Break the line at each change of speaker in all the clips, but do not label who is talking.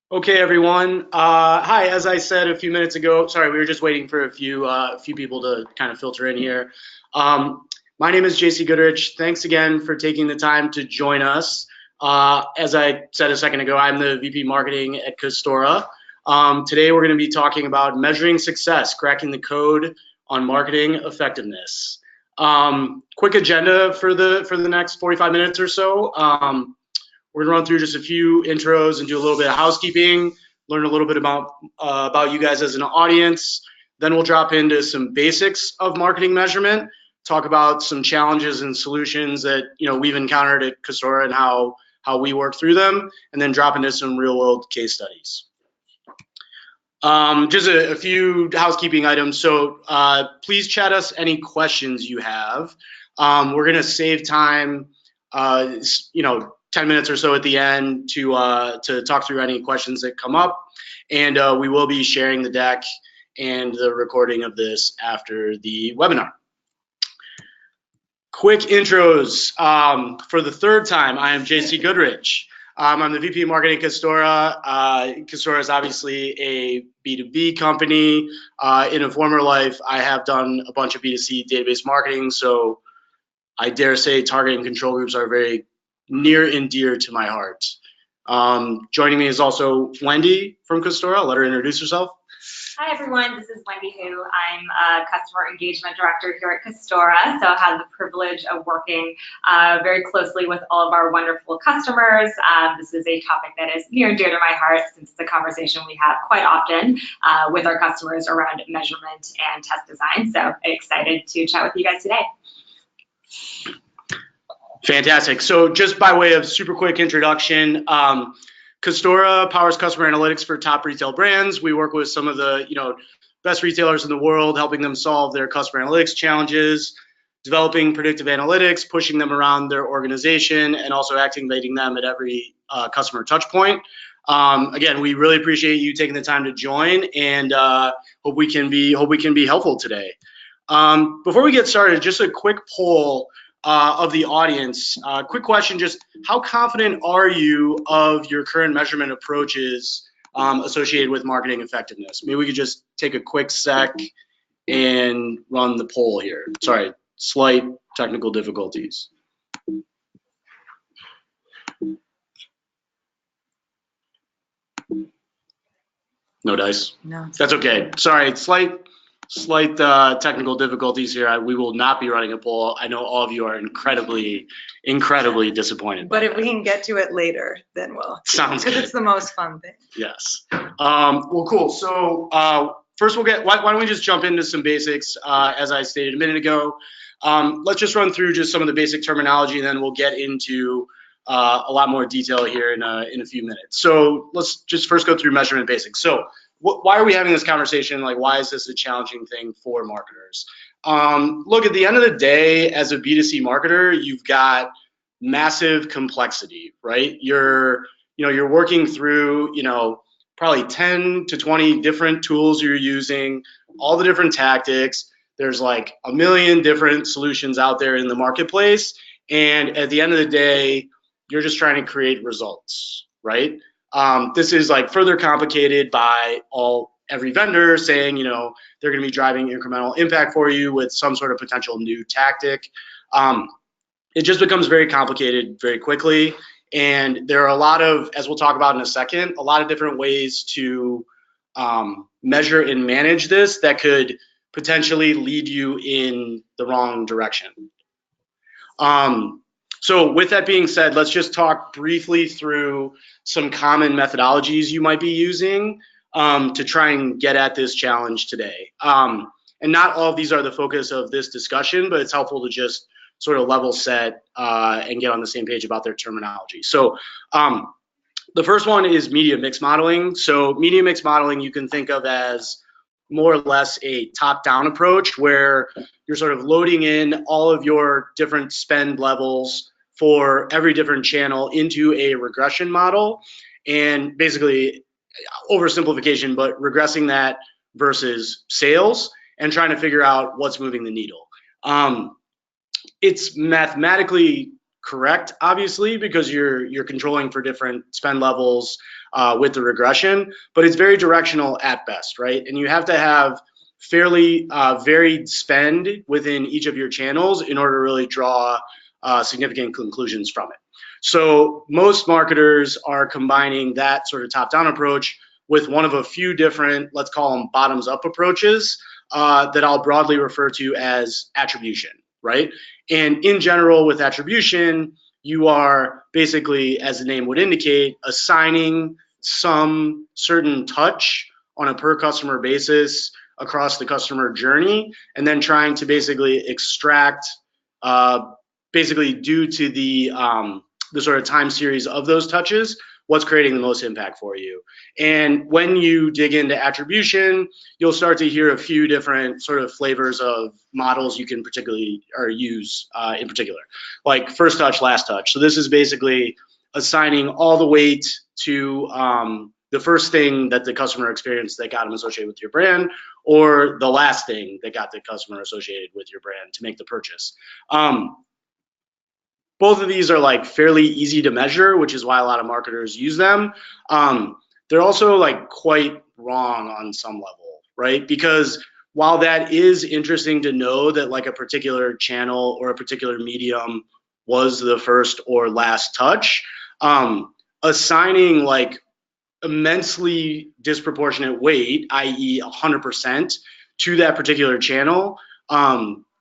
Okay, everyone. Hi. As I said a few minutes ago, sorry, we were just waiting for a few people to kind of filter in here. My name is JC Goodrich. Thanks again for taking the time to join us. As I said a second ago, I'm the VP Marketing at Costora. Today, we're going to be talking about measuring success, cracking the code on marketing effectiveness. Quick agenda for the next 45 minutes or so. We're gonna run through just a few intros and do a little bit of housekeeping, learn a little bit about you guys as an audience. Then we'll drop into some basics of marketing measurement, talk about some challenges and solutions that we've encountered at Cosora and how we work through them, and then drop into some real world case studies. Just a few housekeeping items. So please chat us any questions you have. We're gonna save time, 10 minutes or so at the end to talk through any questions that come up. And we will be sharing the deck and the recording of this after the webinar. Quick intros. For the third time, I am JC Goodrich. I'm the VP of Marketing at Costora. Costora is obviously a B2B company. In a former life, I have done a bunch of B2C database marketing, so I dare say target and control groups are very near and dear to my heart. Joining me is also Wendy from Costora. I'll let her introduce herself.
Hi everyone, this is Wendy Hu. I'm a customer engagement director here at Costora, so I have the privilege of working very closely with all of our wonderful customers. This is a topic that is near and dear to my heart since it's a conversation we have quite often with our customers around measurement and test design. So excited to chat with you guys today.
Fantastic. So just by way of super quick introduction, Costora powers customer analytics for top retail brands. We work with some of the best retailers in the world, helping them solve their customer analytics challenges, developing predictive analytics, pushing them around their organization, and also activating them at every customer touch point. Again, we really appreciate you taking the time to join, and hope we can be helpful today. Before we get started, just a quick poll of the audience. Quick question, just how confident are you of your current measurement approaches associated with marketing effectiveness? Maybe we could just take a quick sec and run the poll here. Sorry, slight technical difficulties. No dice?
No.
That's okay. Sorry, slight technical difficulties here. We will not be running a poll. I know all of you are incredibly disappointed.
But if we can get to it later, then we'll.
Sounds good.
Because it's the most fun thing.
Yes. Well, cool. So first why don't we just jump into some basics, as I stated a minute ago. Let's just run through just some of the basic terminology, and then we'll get into a lot more detail here in a few minutes. So let's just first go through measurement basics. So why are we having this conversation? Like, why is this a challenging thing for marketers? Look, at the end of the day, as a B2C marketer, you've got massive complexity, right? You're working through, probably 10 to 20 different tools you're using, all the different tactics. There's like a million different solutions out there in the marketplace. And at the end of the day, you're just trying to create results, right? This is like further complicated by every vendor saying, they're going to be driving incremental impact for you with some sort of potential new tactic. It just becomes very complicated very quickly. And there are a lot of, as we'll talk about in a second, a lot of different ways to measure and manage this that could potentially lead you in the wrong direction. So with that being said, let's just talk briefly through some common methodologies you might be using to try and get at this challenge today. And not all of these are the focus of this discussion, but it's helpful to just sort of level set and get on the same page about their terminology. So the first one is media mix modeling. So media mix modeling you can think of as more or less a top-down approach where you're sort of loading in all of your different spend levels for every different channel into a regression model, and basically oversimplification, but regressing that versus sales and trying to figure out what's moving the needle. It's mathematically correct, obviously, because you're controlling for different spend levels with the regression, but it's very directional at best, right? And you have to have fairly varied spend within each of your channels in order to really draw significant conclusions from it. So most marketers are combining that sort of top-down approach with one of a few different, let's call them bottoms-up approaches that I'll broadly refer to as attribution, right? And in general, with attribution, you are basically, as the name would indicate, assigning some certain touch on a per customer basis across the customer journey, and then trying to basically extract, basically due to the sort of time series of those touches, what's creating the most impact for you. And when you dig into attribution, you'll start to hear a few different sort of flavors of models you can particularly or use in particular, like first touch, last touch. So this is basically assigning all the weight to the first thing that the customer experienced that got them associated with your brand, or the last thing that got the customer associated with your brand to make the purchase. Both of these are like fairly easy to measure, which is why a lot of marketers use them. They're also like quite wrong on some level, right? Because while that is interesting to know that like a particular channel or a particular medium was the first or last touch, assigning like immensely disproportionate weight, i.e. 100% to that particular channel,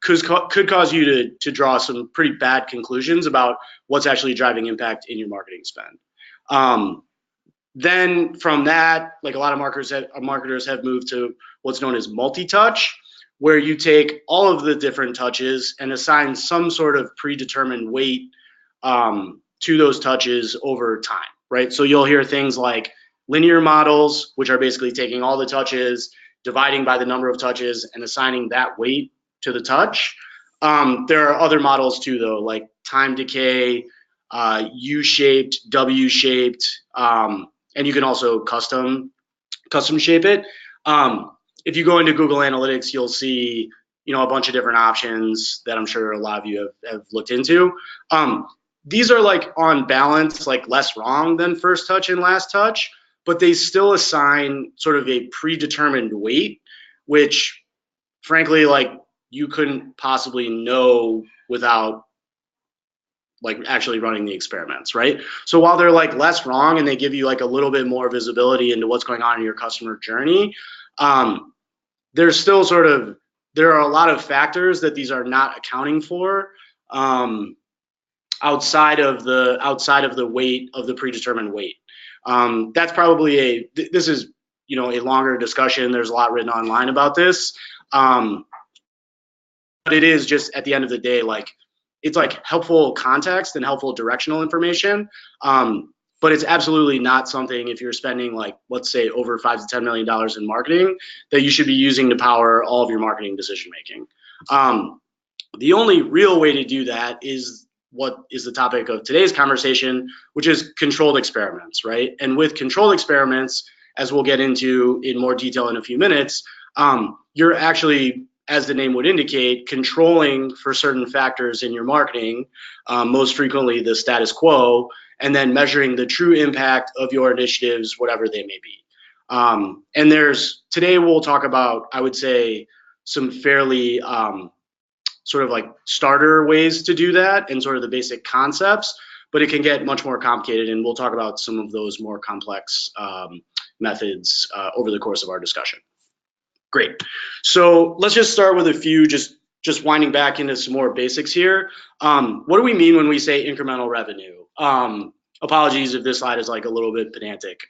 could cause you to draw some pretty bad conclusions about what's actually driving impact in your marketing spend. Then from that, like a lot of marketers have moved to what's known as multi-touch, where you take all of the different touches and assign some sort of predetermined weight to those touches over time, right? So you'll hear things like linear models, which are basically taking all the touches, dividing by the number of touches, and assigning that weight to the touch. There are other models too, though, like time decay, U-shaped, W-shaped, and you can also custom shape it. If you go into Google Analytics, you'll see, a bunch of different options that I'm sure a lot of you have looked into. These are like on balance, like less wrong than first touch and last touch, but they still assign sort of a predetermined weight, which frankly, like you couldn't possibly know without like actually running the experiments, right? So while they're like less wrong and they give you like a little bit more visibility into what's going on in your customer journey, there's still there are a lot of factors that these are not accounting for outside of the weight of the predetermined weight. That's probably this is a longer discussion. There's a lot written online about this. But it is just at the end of the day, like it's like helpful context and helpful directional information. But it's absolutely not something, if you're spending like, let's say over $5 to $10 million in marketing, that you should be using to power all of your marketing decision making. The only real way to do that is what is the topic of today's conversation, which is controlled experiments, right? And with controlled experiments, as we'll get into in more detail in a few minutes, you're actually, as the name would indicate, controlling for certain factors in your marketing, most frequently the status quo, and then measuring the true impact of your initiatives, whatever they may be. And today we'll talk about, I would say, some fairly sort of like starter ways to do that and sort of the basic concepts, but it can get much more complicated, and we'll talk about some of those more complex methods over the course of our discussion. Great. So let's just start with a few, just winding back into some more basics here. What do we mean when we say incremental revenue? Apologies if this slide is like a little bit pedantic.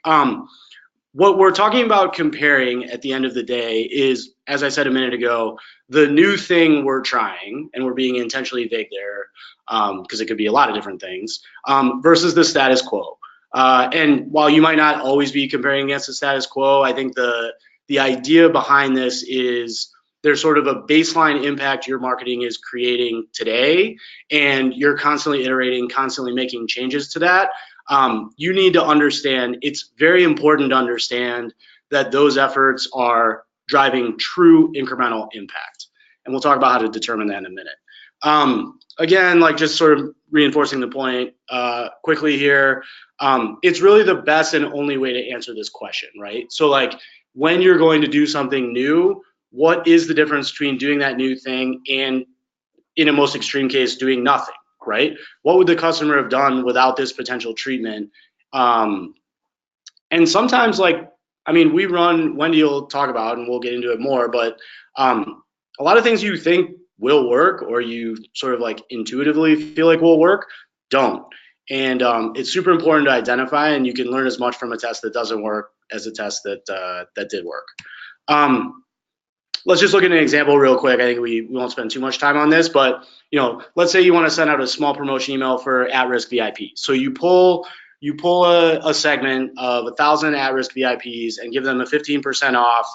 What we're talking about comparing at the end of the day is, as I said a minute ago, the new thing we're trying, and we're being intentionally vague there because it could be a lot of different things, versus the status quo. And while you might not always be comparing against the status quo, I think the idea behind this is there's sort of a baseline impact your marketing is creating today, and you're constantly iterating, constantly making changes to that. You need to understand, it's very important to understand that those efforts are driving true incremental impact. And we'll talk about how to determine that in a minute. Again, like just sort of reinforcing the point quickly here, it's really the best and only way to answer this question, right? So like when you're going to do something new, what is the difference between doing that new thing and, in a most extreme case, doing nothing, right? What would the customer have done without this potential treatment? And sometimes, like, I mean, we run, Wendy will talk about, and we'll get into it more, but a lot of things you think will work or you sort of like intuitively feel like will work, don't. And it's super important to identify, and you can learn as much from a test that doesn't work as a test that did work. Let's just look at an example real quick. I think we won't spend too much time on this, but let's say you want to send out a small promotion email for at-risk VIPs. So you pull a segment of 1,000 at-risk VIPs and give them a 15% off.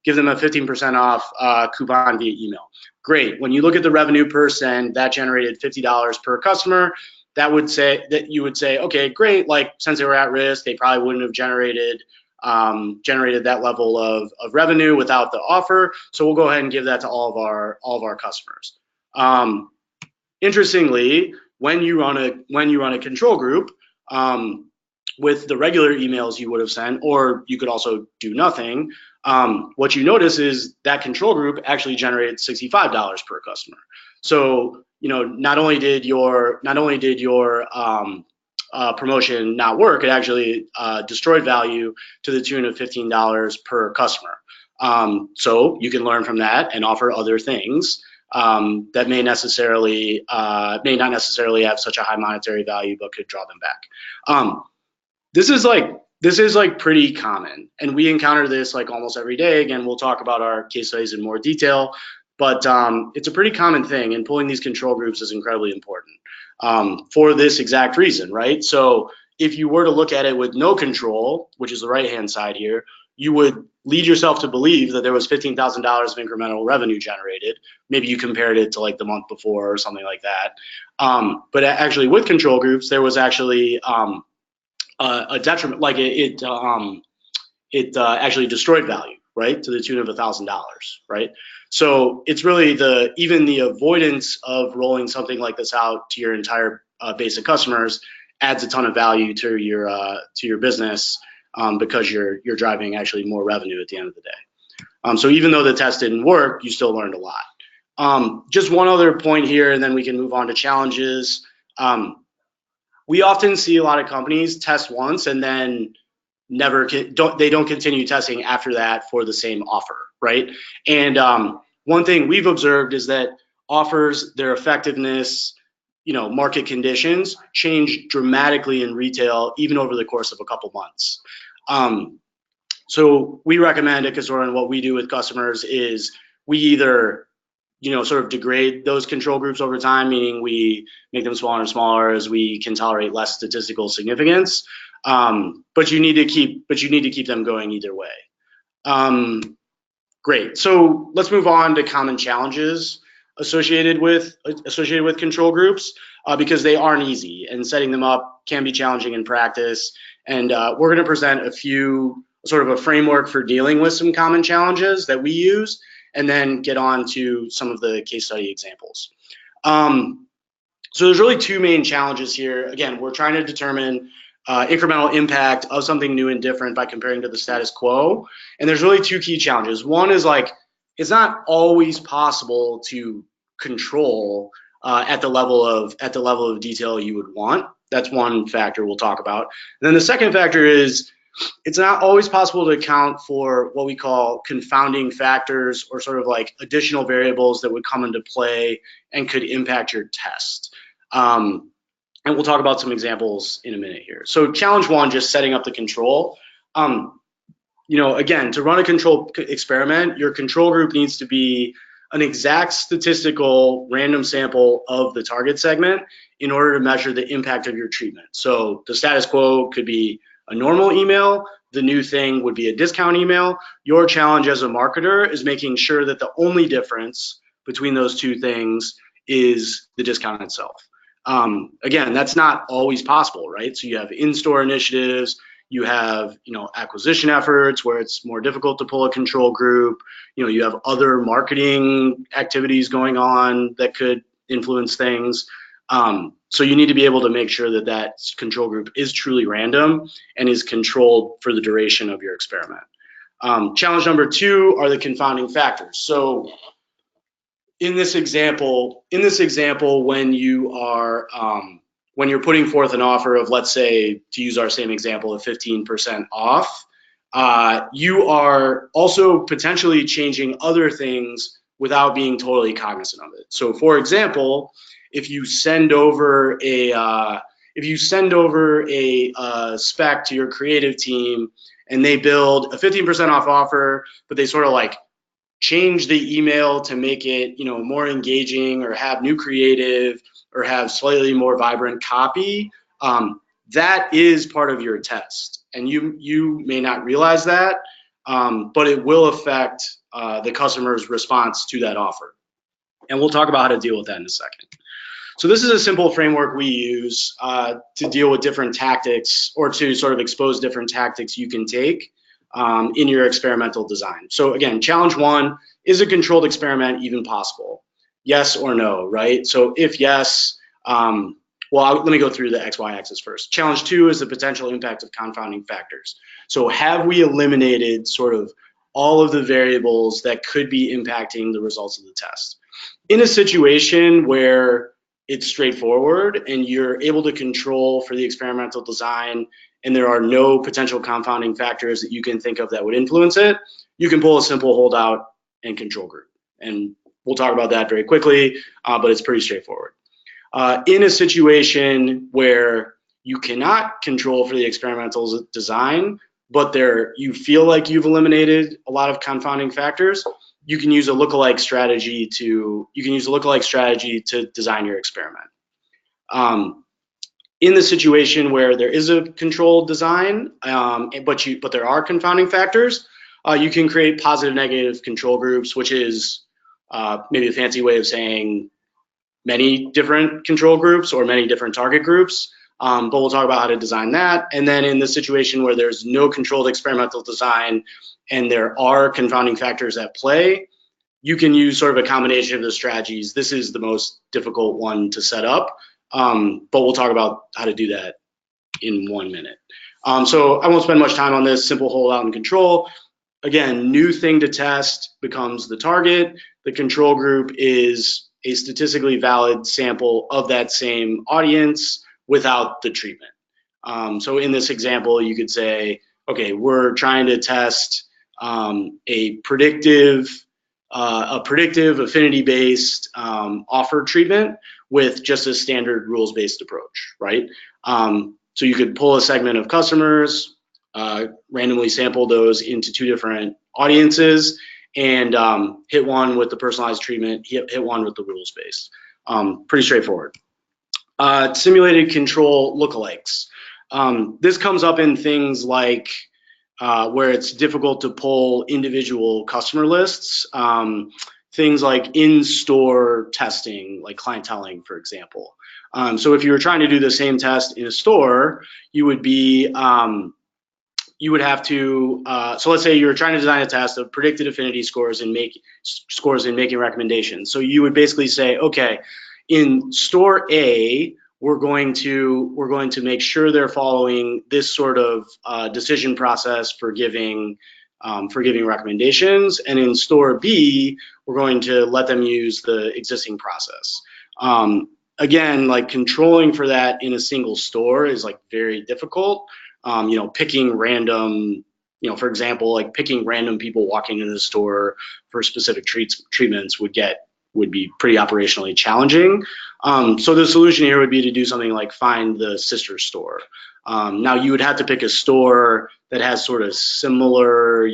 Give them a 15% off coupon via email. Great. When you look at the revenue per send, that generated $50 per customer. You would say, okay, great. Like since they were at risk, they probably wouldn't have generated that level of revenue without the offer. So we'll go ahead and give that to all of our customers. Interestingly, when you run a control group, with the regular emails you would have sent, or you could also do nothing, what you notice is that control group actually generated $65 per customer. So not only did your promotion not work, it actually destroyed value to the tune of $15 per customer. So you can learn from that and offer other things that may not necessarily have such a high monetary value, but could draw them back. This is like pretty common, and we encounter this like almost every day. Again, we'll talk about our case studies in more detail, but it's a pretty common thing, and pulling these control groups is incredibly important for this exact reason, right? So if you were to look at it with no control, which is the right-hand side here, you would lead yourself to believe that there was $15,000 of incremental revenue generated. Maybe you compared it to like the month before or something like that. But actually with control groups, there was actually a detriment, like it actually destroyed value, right, to the tune of $1,000, right? So it's really even the avoidance of rolling something like this out to your entire base of customers adds a ton of value to your business because you're driving actually more revenue at the end of the day. So even though the test didn't work, you still learned a lot. Just one other point here, and then we can move on to challenges. We often see a lot of companies test once and then don't continue testing after that for the same offer, right? And one thing we've observed is that offers, their effectiveness, market conditions change dramatically in retail, even over the course of a couple months. So we recommend at Kastora, and what we do with customers is we either sort of degrade those control groups over time, meaning we make them smaller and smaller as we can tolerate less statistical significance. But you need to keep them going either way. Great. So let's move on to common challenges associated with control groups because they aren't easy, and setting them up can be challenging in practice. And we're going to present sort of a framework for dealing with some common challenges that we use, and then get on to some of the case study examples. So there's really two main challenges here. Again, we're trying to determine incremental impact of something new and different by comparing to the status quo. And there's really two key challenges. One is like, it's not always possible to control at the level of detail you would want. That's one factor we'll talk about. And then the second factor is, it's not always possible to account for what we call confounding factors, or sort of like additional variables that would come into play and could impact your test. And we'll talk about some examples in a minute here. So challenge one, just setting up the control. Again, to run a control experiment, your control group needs to be an exact statistical random sample of the target segment in order to measure the impact of your treatment. So the status quo could be a normal email. The new thing would be a discount email. Your challenge as a marketer is making sure that the only difference between those two things is the discount itself. Again, that's not always possible, right? So you have in-store initiatives, you have acquisition efforts where it's more difficult to pull a control group. You have other marketing activities going on that could influence things. So you need to be able to make sure that that control group is truly random and is controlled for the duration of your experiment. Challenge number 2 are the confounding factors. So in this example, when you're putting forth an offer of, let's say, to use our same example, of 15% off, you are also potentially changing other things without being totally cognizant of it. So, for example, if you send over a spec to your creative team and they build a 15% off offer, but they sort of like change the email to make it, more engaging, or have new creative, or have slightly more vibrant copy, that is part of your test, and you may not realize that, but it will affect the customer's response to that offer, and we'll talk about how to deal with that in a second. So this is a simple framework we use to deal with different tactics, or to sort of expose different tactics you can take in your experimental design. So again, challenge 1, is a controlled experiment even possible? Yes or no, right? So if yes, let me go through the XY axis first. Challenge 2 is the potential impact of confounding factors. So have we eliminated sort of all of the variables that could be impacting the results of the test? In a situation where it's straightforward and you're able to control for the experimental design and there are no potential confounding factors that you can think of that would influence it, you can pull a simple holdout and control group. And we'll talk about that very quickly, but it's pretty straightforward. In a situation where you cannot control for the experimental design, but you feel like you've eliminated a lot of confounding factors, you can use a lookalike strategy to design your experiment. In the situation where there is a controlled design, but there are confounding factors, you can create positive negative control groups, which is maybe a fancy way of saying many different control groups or many different target groups, but we'll talk about how to design that. And then in the situation where there's no controlled experimental design and there are confounding factors at play, you can use sort of a combination of the strategies. This is the most difficult one to set up, but we'll talk about how to do that in 1 minute. So I won't spend much time on this. Simple holdout and control. Again, new thing to test becomes the target. The control group is a statistically valid sample of that same audience without the treatment. So in this example, you could say, okay, we're trying to test a predictive affinity-based offer treatment with just a standard rules-based approach, right? So you could pull a segment of customers, randomly sample those into 2 different audiences, and hit one with the personalized treatment, hit one with the rules-based. Pretty straightforward. Simulated control lookalikes. This comes up in things like where it's difficult to pull individual customer lists, things like in-store testing, like clienteling, for example. So if you were trying to do the same test in a store, you would have to, so let's say you're trying to design a test of predicted affinity scores and making recommendations. So you would basically say, okay, in store A, we're going to make sure they're following this sort of decision process for giving recommendations, and in store B, we're going to let them use the existing process. Again, like controlling for that in a single store is like very difficult. Picking random, for example, like picking random people walking into the store for specific treatments would be pretty operationally challenging. So the solution here would be to do something like find the sister store. Now you would have to pick a store that has sort of similar,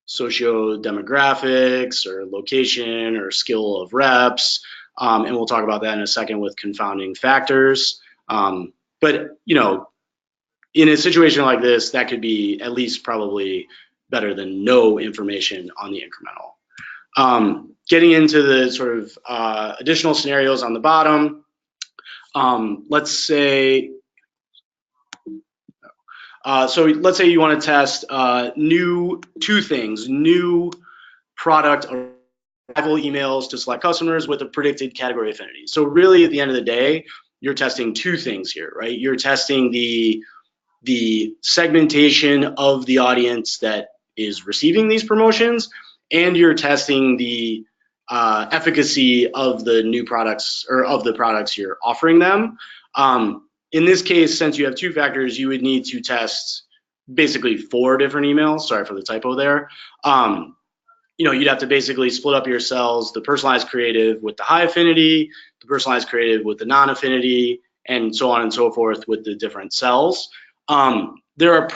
socio-demographics or location or skill of reps. And we'll talk about that in a second with confounding factors. But in a situation like this, that could be at least probably better than no information on the incremental. Getting into the sort of additional scenarios on the bottom, let's say you want to test two things, new product rival emails to select customers with a predicted category affinity. So really, at the end of the day, you're testing two things here, right? You're testing the segmentation of the audience that is receiving these promotions, and you're testing the efficacy of the new products or of the products you're offering them. In this case, since you have two factors, you would need to test basically 4 different emails. Sorry for the typo there. You'd have to basically split up your cells, the personalized creative with the high affinity, the personalized creative with the non-affinity, and so on and so forth with the different cells. There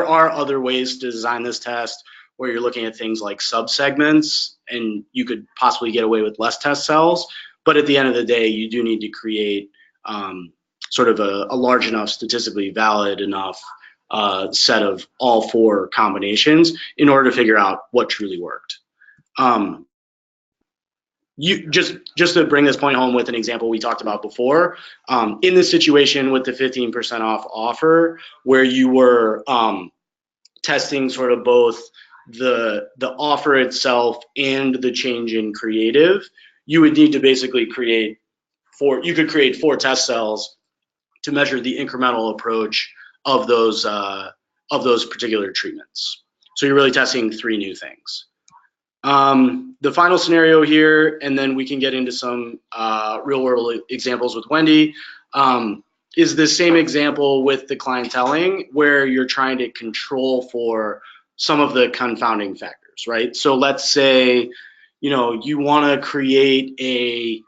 are other ways to design this test where you're looking at things like subsegments, and you could possibly get away with less test cells. But at the end of the day, you do need to create sort of a large enough, statistically valid enough set of all 4 combinations in order to figure out what truly worked. Just to bring this point home with an example we talked about before, in this situation with the 15% off offer, where you were testing sort of both the offer itself and the change in creative, you would need to basically create 4 test cells to measure the incremental approach of those particular treatments. So you're really testing 3 new things. The final scenario here, and then we can get into some real world examples with Wendy, is the same example with the clienteling, where you're trying to control for some of the confounding factors, right? So let's say, you want to create a,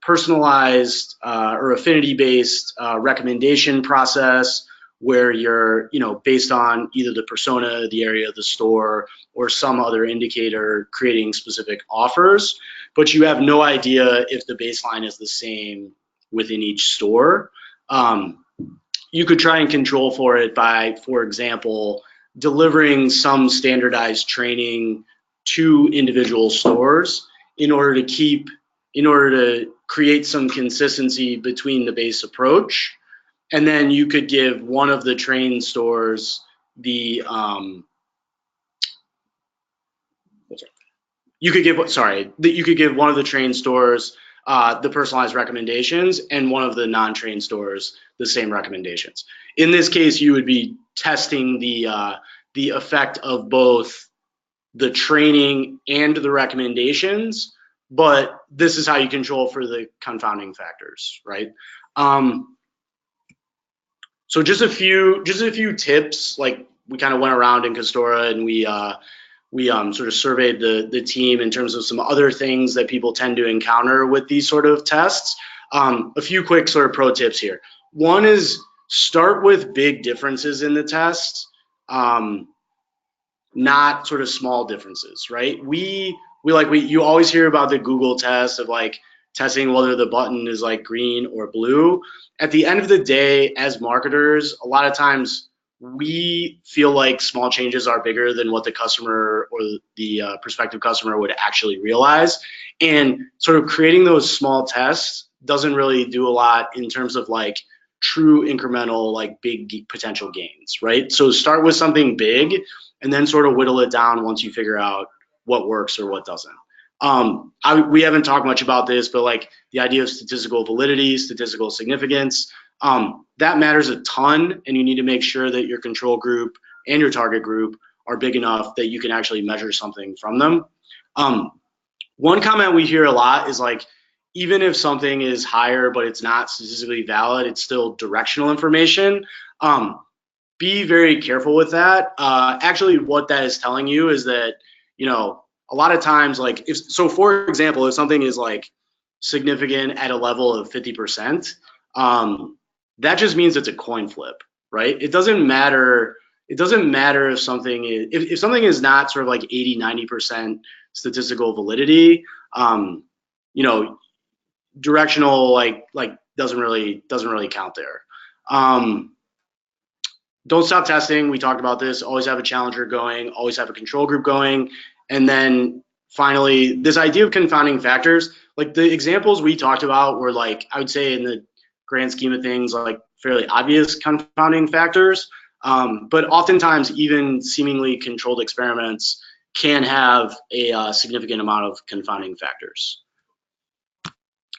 personalized or affinity-based recommendation process where you're, based on either the persona, the area of the store, or some other indicator, creating specific offers, but you have no idea if the baseline is the same within each store. You could try and control for it by, for example, delivering some standardized training to individual stores in order to create some consistency between the base approach. And then you could give one of the trained stores the you could give one of the trained stores the personalized recommendations, and one of the non-trained stores the same recommendations. In this case, you would be testing the effect of both the training and the recommendations, but this is how you control for the confounding factors, right? So just a few tips. Like, we kind of went around in Castora, and we sort of surveyed the team in terms of some other things that people tend to encounter with these sort of tests. A few quick sort of pro tips here. One is start with big differences in the test, not sort of small differences, right? You always hear about the Google test of like testing whether the button is like green or blue. At the end of the day, as marketers, a lot of times we feel like small changes are bigger than what the customer or the prospective customer would actually realize. And sort of creating those small tests doesn't really do a lot in terms of like true incremental, like big potential gains, right? So start with something big and then sort of whittle it down once you figure out what works or what doesn't. We haven't talked much about this, but like the idea of statistical validity, statistical significance, that matters a ton, and you need to make sure that your control group and your target group are big enough that you can actually measure something from them. One comment we hear a lot is like, even if something is higher but it's not statistically valid, it's still directional information. Be very careful with that. Actually, what that is telling you is that, a lot of times, like, for example, if something is like significant at a level of 50%, that just means it's a coin flip, right? It doesn't matter if something is not sort of like 80-90% statistical validity, directional like doesn't really count there. Don't stop testing. We talked about this. Always have a challenger going, always have a control group going. And then finally, this idea of confounding factors, like the examples we talked about were like, I would say in the grand scheme of things, like fairly obvious confounding factors. But oftentimes even seemingly controlled experiments can have a significant amount of confounding factors.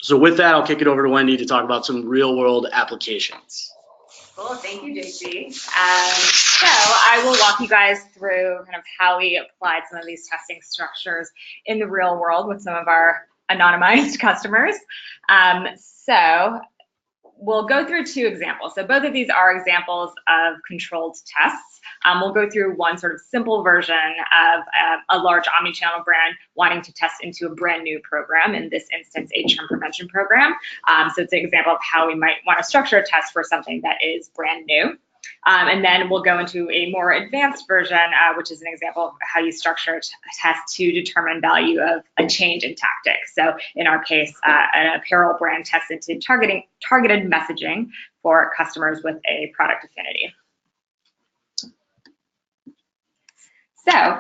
So with that, I'll kick it over to Wendy to talk about some real world applications.
Cool, thank you, JC. So I will walk you guys through kind of how we applied some of these testing structures in the real world with some of our anonymized customers. So we'll go through two examples. So both of these are examples of controlled tests. We'll go through one sort of simple version of a large omnichannel brand wanting to test into a brand new program, in this instance, a churn prevention program. So it's an example of how we might want to structure a test for something that is brand new. And then we'll go into a more advanced version, which is an example of how you structure a test to determine value of a change in tactics. So in our case, an apparel brand tests into targeted messaging for customers with a product affinity. So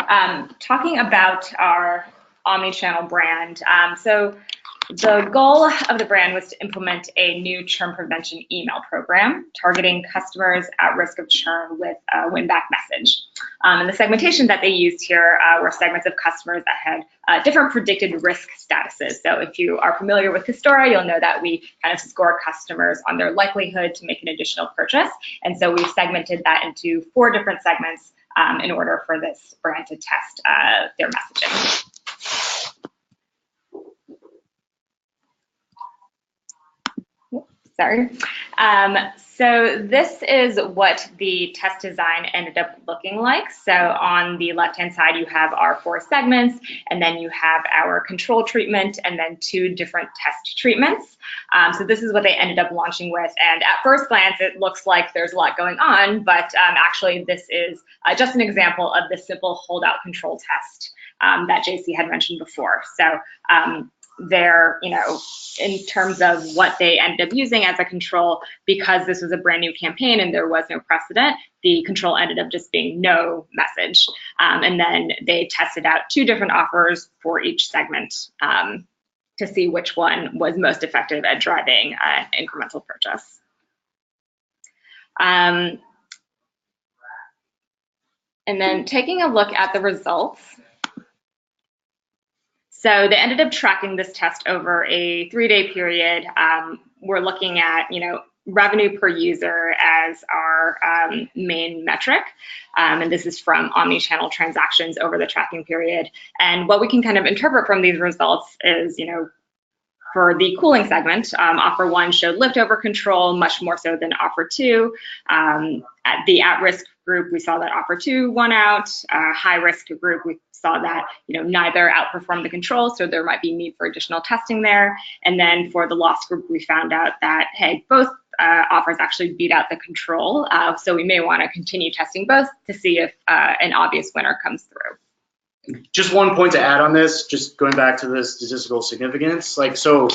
talking about our omnichannel brand, so the goal of the brand was to implement a new churn prevention email program targeting customers at risk of churn with a win-back message. And the segmentation that they used here were segments of customers that had different predicted risk statuses. So if you are familiar with Custora, you'll know that we kind of score customers on their likelihood to make an additional purchase. And so we've segmented that into 4 different segments in order for this brand to test their messaging. Sorry. So this is what the test design ended up looking like. So on the left-hand side, you have our 4 segments, and then you have our control treatment, and then 2 different test treatments. So this is what they ended up launching with. And at first glance, it looks like there's a lot going on, but actually this is just an example of the simple holdout control test that JC had mentioned before. So they're, in terms of what they ended up using as a control, because this was a brand new campaign and there was no precedent, the control ended up just being no message. And then they tested out 2 different offers for each segment to see which one was most effective at driving incremental purchase. And then taking a look at the results. So they ended up tracking this test over a 3-day period. We're looking at, revenue per user as our main metric. And this is from omnichannel transactions over the tracking period. And what we can kind of interpret from these results is, for the cooling segment, offer 1 showed lift over control much more so than offer 2. At the at-risk group, we saw that offer 2 won out. High-risk group, we saw that neither outperformed the control, so there might be need for additional testing there. And then for the loss group, we found out that, hey, both offers actually beat out the control. So we may want to continue testing both to see if an obvious winner comes through.
Just one point to add on this, just going back to the statistical significance. So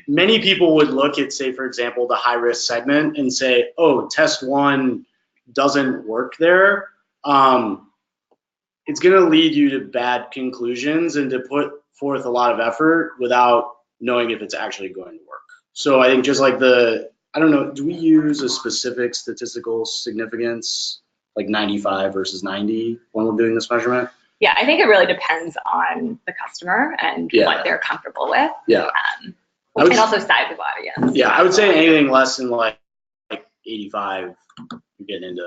many people would look at, say, for example, the high risk segment and say, oh, test 1 doesn't work there. It's going to lead you to bad conclusions and to put forth a lot of effort without knowing if it's actually going to work. So I think just like I don't know, do we use a specific statistical significance, like 95 versus 90 when we're doing this measurement?
Yeah, I think it really depends on the customer and what they're comfortable with.
Yeah.
And also size of audience.
Yeah, I would say anything less than like 85, you're getting into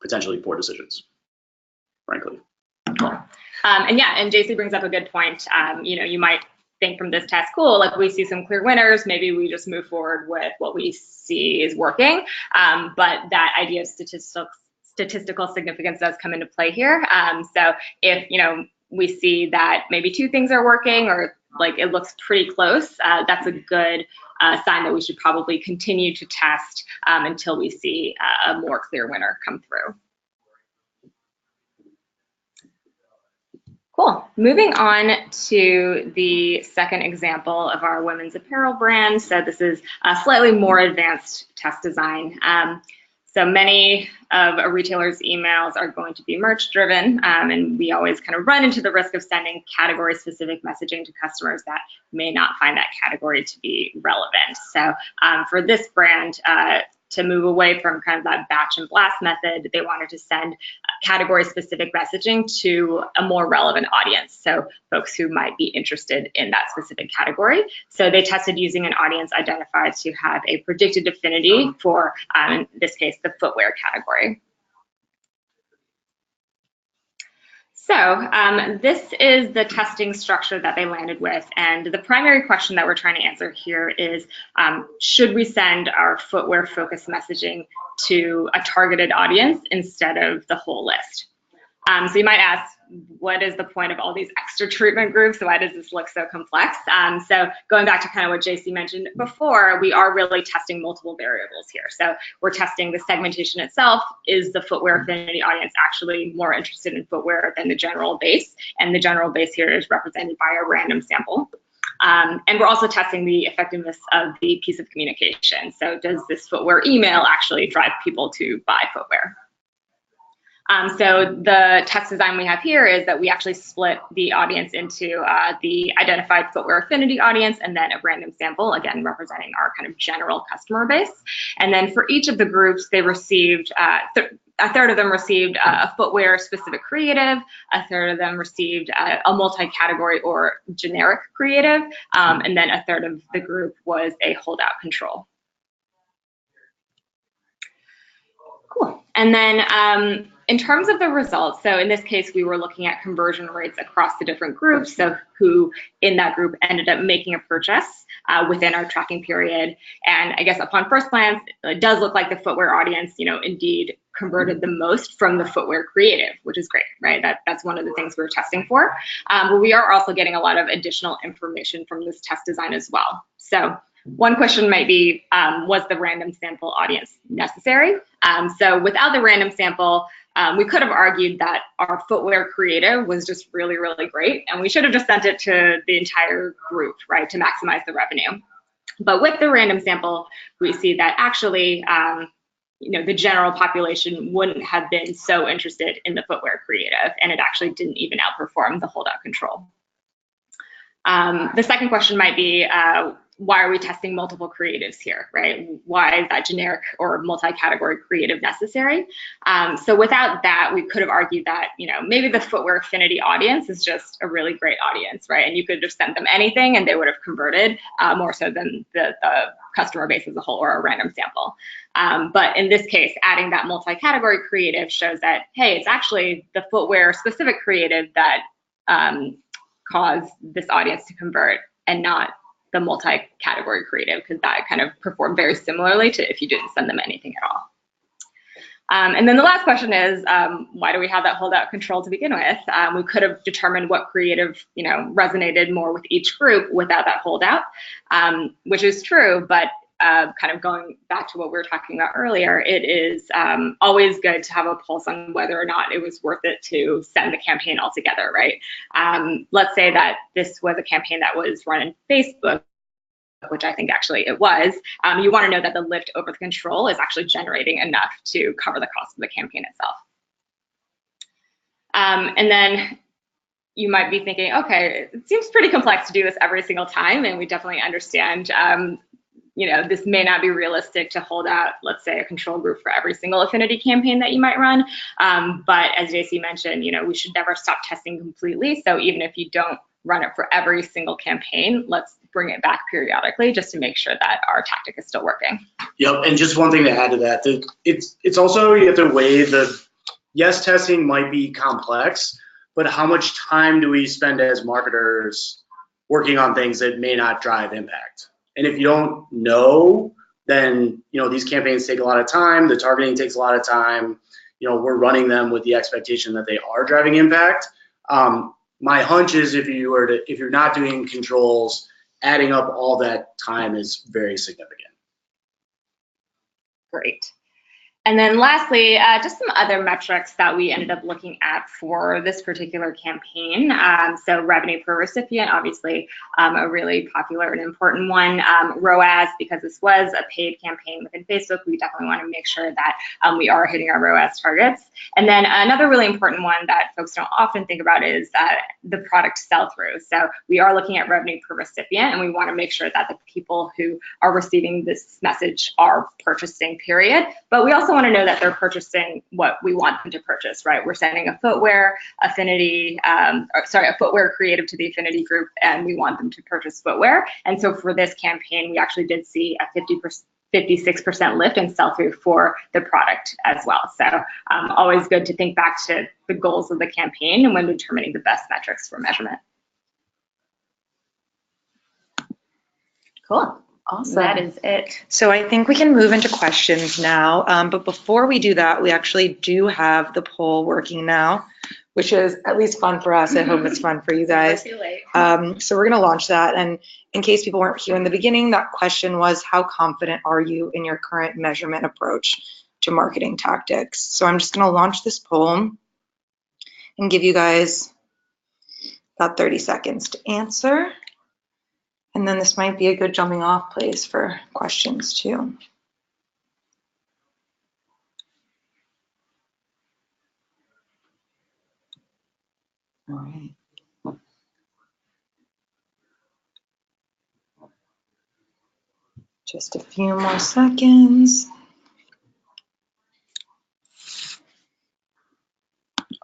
potentially poor decisions, frankly.
Cool. And JC brings up a good point. You might think from this test, cool, like we see some clear winners, maybe we just move forward with what we see is working. But that idea of statistical significance does come into play here. So if, we see that maybe 2 things are working or like it looks pretty close, that's a good sign that we should probably continue to test until we see a more clear winner come through. Cool. Moving on to the second example of our women's apparel brand. So this is a slightly more advanced test design. So many of a retailer's emails are going to be merch driven, and we always kind of run into the risk of sending category specific messaging to customers that may not find that category to be relevant. So for this brand, to move away from kind of that batch and blast method. They wanted to send category-specific messaging to a more relevant audience, so folks who might be interested in that specific category. So they tested using an audience identified to have a predicted affinity for, in this case, the footwear category. So this is the testing structure that they landed with, and the primary question that we're trying to answer here is, should we send our footwear focused messaging to a targeted audience instead of the whole list? So you might ask, what is the point of all these extra treatment groups? Why does this look so complex? So going back to kind of what JC mentioned before, we are really testing multiple variables here. So we're testing the segmentation itself. Is the footwear affinity audience actually more interested in footwear than the general base? And the general base here is represented by a random sample. And we're also testing the effectiveness of the piece of communication. So does this footwear email actually drive people to buy footwear? So the test design we have here is that we actually split the audience into the identified footwear affinity audience and then a random sample, again, representing our kind of general customer base. And then for each of the groups, they received, a third of them received a footwear specific creative, a third of them received a multi-category or generic creative, and then a third of the group was a holdout control. Cool. And then in terms of the results, so in this case, we were looking at conversion rates across the different groups, so who in that group ended up making a purchase within our tracking period. And I guess upon first glance, it does look like the footwear audience, indeed converted the most from the footwear creative, which is great, right? That's one of the things we're testing for. But we are also getting a lot of additional information from this test design as well. So one question might be, was the random sample audience necessary? So without the random sample, we could have argued that our footwear creative was just really, really great, and we should have just sent it to the entire group, right, to maximize the revenue. But with the random sample, we see that actually, the general population wouldn't have been so interested in the footwear creative, and it actually didn't even outperform the holdout control. The second question might be, why are we testing multiple creatives here, right? Why is that generic or multi-category creative necessary? So without that, we could have argued that, maybe the footwear affinity audience is just a really great audience, right? And you could have sent them anything and they would have converted more so than the customer base as a whole or a random sample. But in this case, adding that multi-category creative shows that, hey, it's actually the footwear specific creative that caused this audience to convert and not the multi-category creative, because that kind of performed very similarly to if you didn't send them anything at all. And then the last question is, why do we have that holdout control to begin with? We could have determined what creative, resonated more with each group without that holdout, which is true, but kind of going back to what we were talking about earlier, it is always good to have a pulse on whether or not it was worth it to send the campaign altogether, right? Let's say that this was a campaign that was run in Facebook, which I think actually it was. You want to know that the lift over the control is actually generating enough to cover the cost of the campaign itself. And then you might be thinking, okay, it seems pretty complex to do this every single time, and we definitely understand this may not be realistic to hold out, let's say, a control group for every single affinity campaign that you might run. But as JC mentioned, we should never stop testing completely. So even if you don't run it for every single campaign, let's bring it back periodically just to make sure that our tactic is still working.
Yep, and just one thing to add to that, it's also, you have to weigh yes, testing might be complex, but how much time do we spend as marketers working on things that may not drive impact? And if you don't know, then these campaigns take a lot of time. The targeting takes a lot of time. We're running them with the expectation that they are driving impact. My hunch is if you're not doing controls, adding up all that time is very significant.
Great. And then lastly, just some other metrics that we ended up looking at for this particular campaign. So revenue per recipient, obviously a really popular and important one. ROAS, because this was a paid campaign within Facebook, we definitely want to make sure that we are hitting our ROAS targets. And then another really important one that folks don't often think about is the product sell-through. So we are looking at revenue per recipient, and we want to make sure that the people who are receiving this message are purchasing, period. But we also want to know that they're purchasing what we want them to purchase, right? We're sending a footwear affinity, a footwear creative to the affinity group, and we want them to purchase footwear. And so for this campaign, we actually did see a 56% lift in sell-through for the product as well. So always good to think back to the goals of the campaign and when determining the best metrics for measurement. Cool.
Awesome.
That is it.
So I think we can move into questions now. But before we do that, we actually do have the poll working now, which is at least fun for us. I hope it's fun for you guys. So we're going to launch that. And in case people weren't here in the beginning, that question was, how confident are you in your current measurement approach to marketing tactics? So I'm just going to launch this poll and give you guys about 30 seconds to answer. And then this might be a good jumping off place for questions too. All right. Just a few more seconds.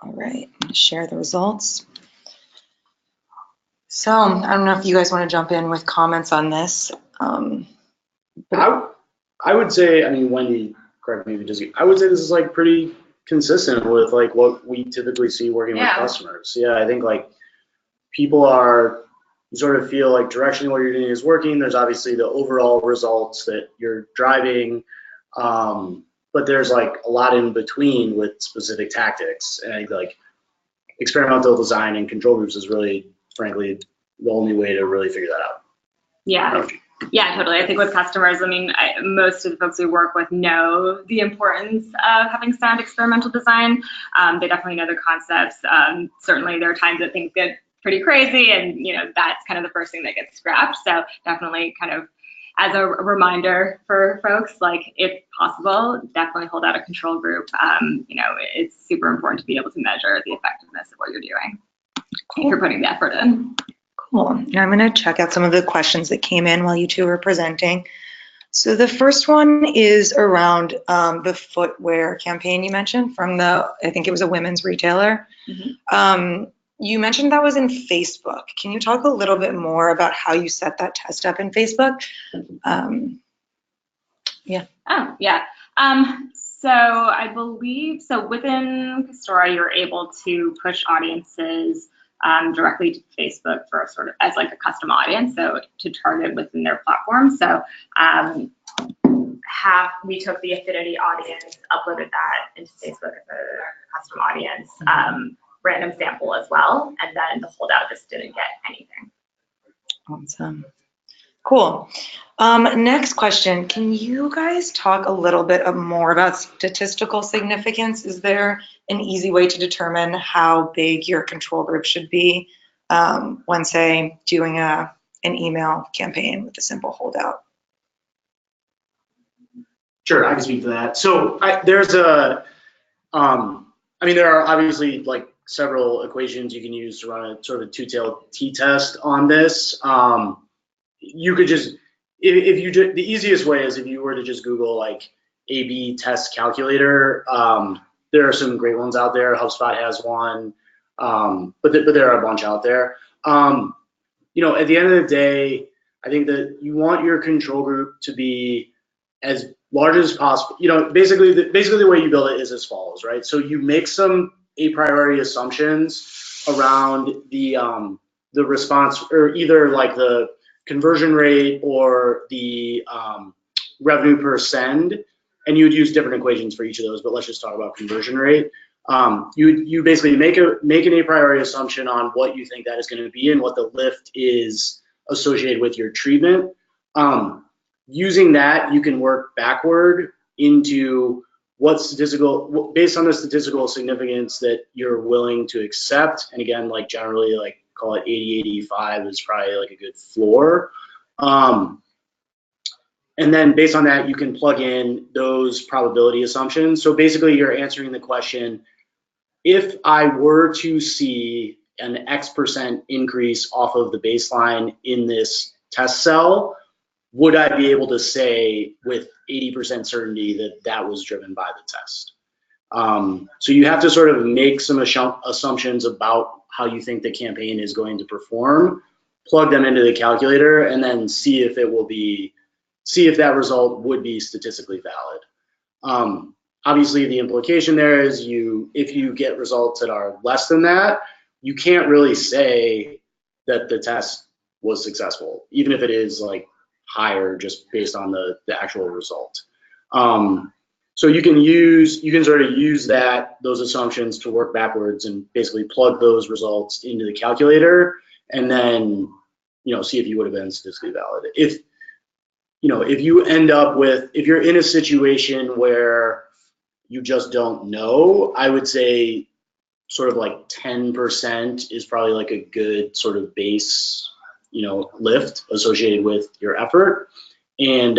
All right, I'm gonna share the results. So I don't know if you guys want to jump in with comments on this.
I would say, I mean, Wendy, correct me if you disagree. I would say this is like pretty consistent with like what we typically see working with customers. Yeah, I think like people are, you sort of feel like directionally what you're doing is working. There's obviously the overall results that you're driving, but there's like a lot in between with specific tactics. And I think like experimental design and control groups is really, frankly, the only way to really figure that out.
Yeah, totally. I think with customers, I mean, most of the folks we work with know the importance of having sound experimental design. They definitely know the concepts. Certainly there are times that things get pretty crazy, and that's kind of the first thing that gets scrapped. So definitely kind of as a reminder for folks, like if possible, definitely hold out a control group. It's super important to be able to measure the effectiveness of what you're doing. Cool. If you're putting the effort in.
Cool. Now I'm going to check out some of the questions that came in while you two were presenting. So the first one is around the footwear campaign you mentioned from I think it was a women's retailer. Mm-hmm. You mentioned that was in Facebook. Can you talk a little bit more about how you set that test up in Facebook? Yeah.
Oh, yeah. So I believe, within Castora, you're able to push audiences directly to Facebook for sort of as like a custom audience, so to target within their platform. So we took the affinity audience, uploaded that into Facebook as a custom audience, random sample as well, and then the holdout just didn't get anything.
Awesome. Cool. Next question. Can you guys talk a little bit more about statistical significance? Is there an easy way to determine how big your control group should be when, say, doing an email campaign with a simple holdout?
Sure, I can speak to that. So there are obviously like several equations you can use to run a sort of two-tailed t-test on this. You could just, the easiest way is if you were to just Google like A/B test calculator. There are some great ones out there. HubSpot has one, but there are a bunch out there. At the end of the day, I think that you want your control group to be as large as possible. Basically the way you build it is as follows, right? So you make some a priori assumptions around the response, or either like the conversion rate or the revenue per send, and you would use different equations for each of those, but let's just talk about conversion rate. You basically make an a priori assumption on what you think that is going to be and what the lift is associated with your treatment. Using that, you can work backward into based on the statistical significance that you're willing to accept. And again, like generally, like call it 80, 85 is probably like a good floor. And then based on that, you can plug in those probability assumptions. So basically you're answering the question, if I were to see an X% increase off of the baseline in this test cell, would I be able to say with 80% certainty that that was driven by the test? So you have to sort of make some assumptions about how you think the campaign is going to perform, plug them into the calculator, and then see if that result would be statistically valid. Obviously, the implication there is if you get results that are less than that, you can't really say that the test was successful, even if it is like higher just based on the actual result. So you can sort of use those assumptions to work backwards and basically plug those results into the calculator, and then see if you would have been statistically valid. If you're in a situation where you just don't know, I would say sort of like 10% is probably like a good sort of base, lift associated with your effort. And,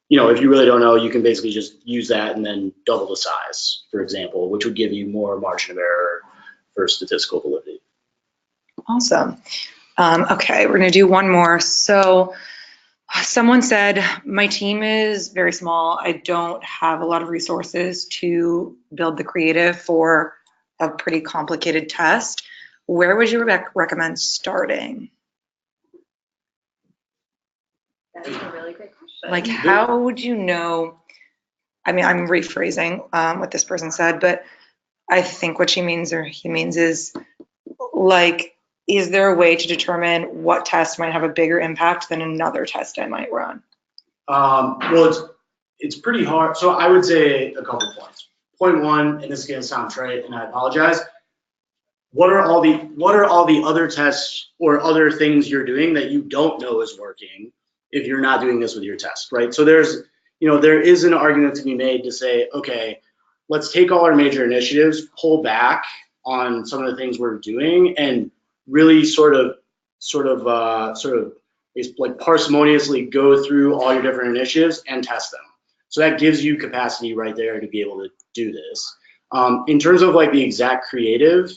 if you really don't know, you can basically just use that and then double the size, for example, which would give you more margin of error for statistical validity.
Awesome. Okay, we're gonna do one more. So someone said, my team is very small. I don't have a lot of resources to build the creative for a pretty complicated test. Where would you recommend starting?
That is a really great question.
Like, how would you know? I mean, I'm rephrasing what this person said, but I think what he means is like, is there a way to determine what test might have a bigger impact than another test I might run?
Well, it's pretty hard. So I would say a couple points. Point one, and this is gonna sound trite, and I apologize. What are all the other tests or other things you're doing that you don't know is working if you're not doing this with your test, right? So there is an argument to be made to say, okay, let's take all our major initiatives, pull back on some of the things we're doing, and really sort of like parsimoniously go through all your different initiatives and test them. So that gives you capacity right there to be able to do this. In terms of like the exact creative,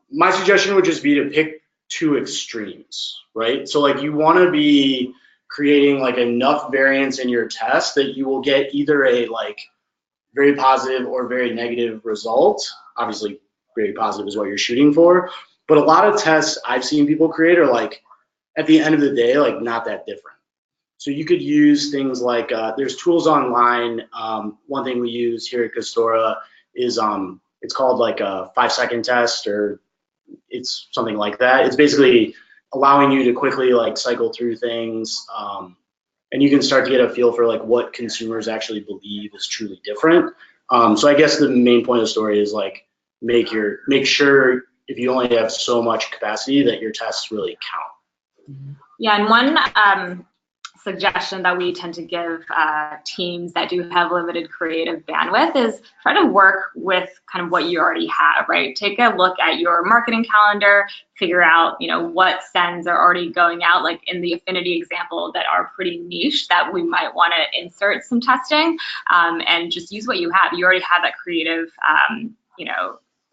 my suggestion would just be to pick two extremes, right? So like you want to be creating like enough variance in your test that you will get either a like very positive or very negative result. Obviously, very positive is what you're shooting for. But a lot of tests I've seen people create are like, at the end of the day, like not that different. So you could use things like, there's tools online. One thing we use here at Castora is, it's called like a 5-second test, or it's something like that. It's basically allowing you to quickly like cycle through things. And you can start to get a feel for like what consumers actually believe is truly different. So I guess the main point of the story is like, make sure if you only have so much capacity that your tests really count.
Yeah, and one suggestion that we tend to give teams that do have limited creative bandwidth is try to work with kind of what you already have, right? Take a look at your marketing calendar, figure out, what sends are already going out, like in the affinity example, that are pretty niche that we might want to insert some testing, and just use what you have. You already have that creative,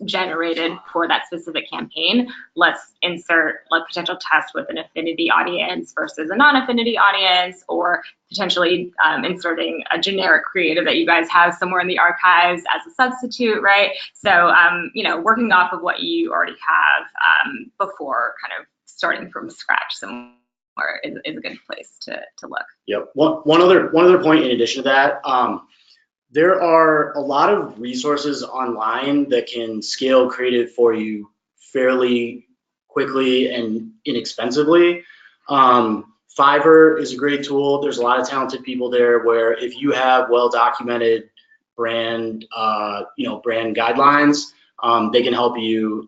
generated for that specific campaign. Let's insert a potential test with an affinity audience versus a non-affinity audience, or potentially inserting a generic creative that you guys have somewhere in the archives as a substitute, right? So, working off of what you already have before kind of starting from scratch somewhere is a good place to look.
Yep. One other point in addition to that. There are a lot of resources online that can scale creative for you fairly quickly and inexpensively. Fiverr is a great tool. There's a lot of talented people there where if you have well-documented brand guidelines, they can help you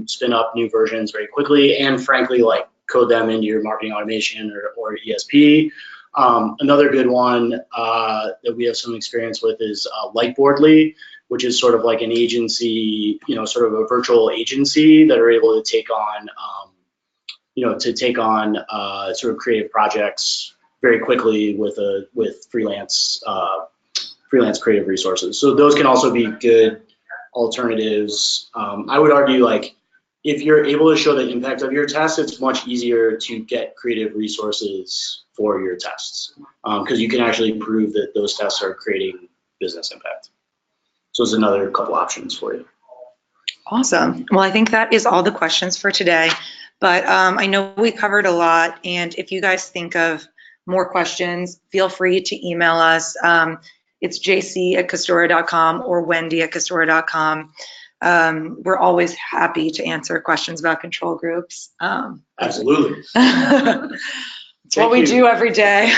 spin up new versions very quickly and frankly like code them into your marketing automation or ESP. Another good one that we have some experience with is Lightboardly, which is sort of like an agency, sort of a virtual agency that are able to take on, sort of creative projects very quickly with freelance creative resources. So those can also be good alternatives. I would argue, like, if you're able to show the impact of your tests, it's much easier to get creative resources for your tests, because you can actually prove that those tests are creating business impact. So it's another couple options for you.
Awesome. Well, I think that is all the questions for today, but I know we covered a lot, and if you guys think of more questions, feel free to email us. It's jc@costora.com or wendy@costora.com. We're always happy to answer questions about control groups.
Absolutely.
It's what we do every day.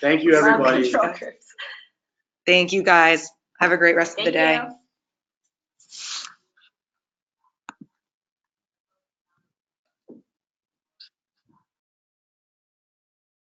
Thank you, everybody.
Thank you, guys. Have a great rest of the day.
Thank you.